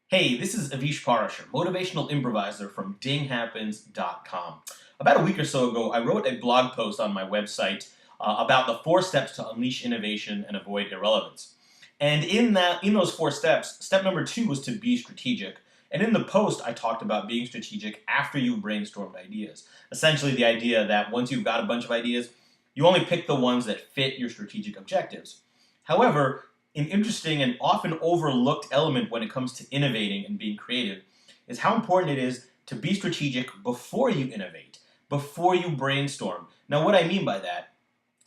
Hey, this is Avish Parashar, motivational improviser from dinghappens.com. About a week or so ago, I wrote a blog post on my website about the 4 steps to unleash innovation and avoid irrelevance. And in those 4 steps, step number 2 was to be strategic. And in the post, I talked about being strategic after you've brainstormed ideas. Essentially, the idea that once you've got a bunch of ideas, you only pick the ones that fit your strategic objectives. However, an interesting and often overlooked element when it comes to innovating and being creative is how important it is to be strategic before you innovate, before you brainstorm. Now, what I mean by that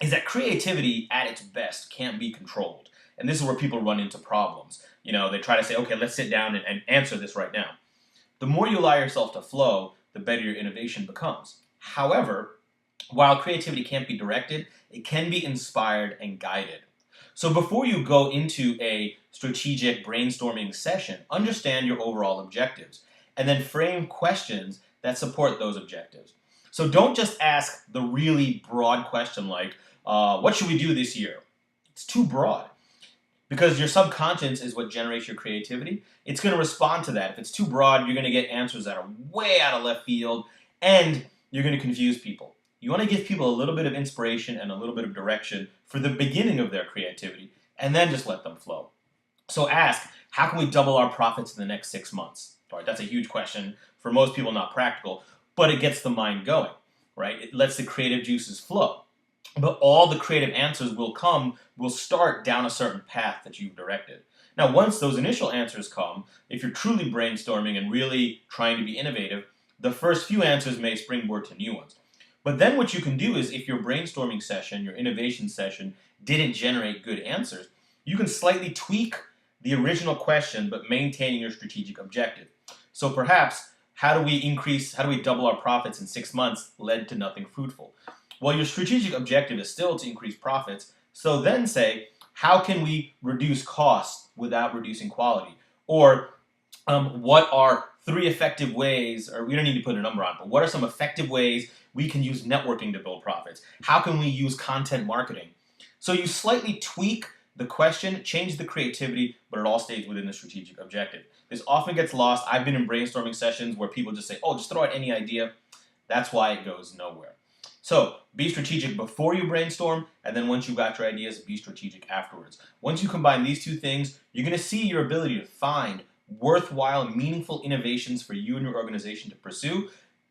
is that creativity at its best can't be controlled. And this is where people run into problems. They try to say, okay, let's sit down and answer this right now. The more you allow yourself to flow, the better your innovation becomes. However, while creativity can't be directed, it can be inspired and guided. So before you go into a strategic brainstorming session, understand your overall objectives and then frame questions that support those objectives. So don't just ask the really broad question like, what should we do this year? It's too broad because your subconscious is what generates your creativity. It's going to respond to that. If it's too broad, you're going to get answers that are way out of left field and you're going to confuse people. You want to give people a little bit of inspiration and a little bit of direction for the beginning of their creativity and then just let them flow. So ask, how can we double our profits in the next 6 months? All right, that's a huge question. For most people, not practical, but it gets the mind going, right? It lets the creative juices flow. But all the creative answers will start down a certain path that you've directed. Now, once those initial answers come, if you're truly brainstorming and really trying to be innovative, the first few answers may springboard to new ones. But then what you can do is if your brainstorming session, your innovation session, didn't generate good answers, you can slightly tweak the original question but maintaining your strategic objective. So perhaps, how do we double our profits in 6 months led to nothing fruitful? Well, your strategic objective is still to increase profits, so then say, how can we reduce costs without reducing quality? Or what are 3 effective ways, or we don't need to put a number on, but what are some effective ways we can use networking to build profits? How can we use content marketing? So you slightly tweak the question, change the creativity, but it all stays within the strategic objective. This often gets lost. I've been in brainstorming sessions where people just say, oh, just throw out any idea. That's why it goes nowhere. So be strategic before you brainstorm, and then once you've got your ideas, be strategic afterwards. Once you combine these two things, you're going to see your ability to find worthwhile, meaningful innovations for you and your organization to pursue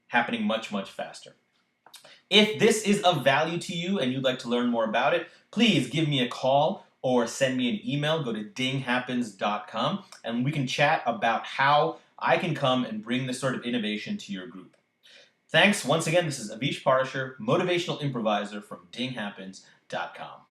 happening much, much faster. If this is of value to you and you'd like to learn more about it, please give me a call or send me an email. Go to dinghappens.com and we can chat about how I can come and bring this sort of innovation to your group. Thanks. Once again, this is Avish Parashar, motivational improviser from dinghappens.com.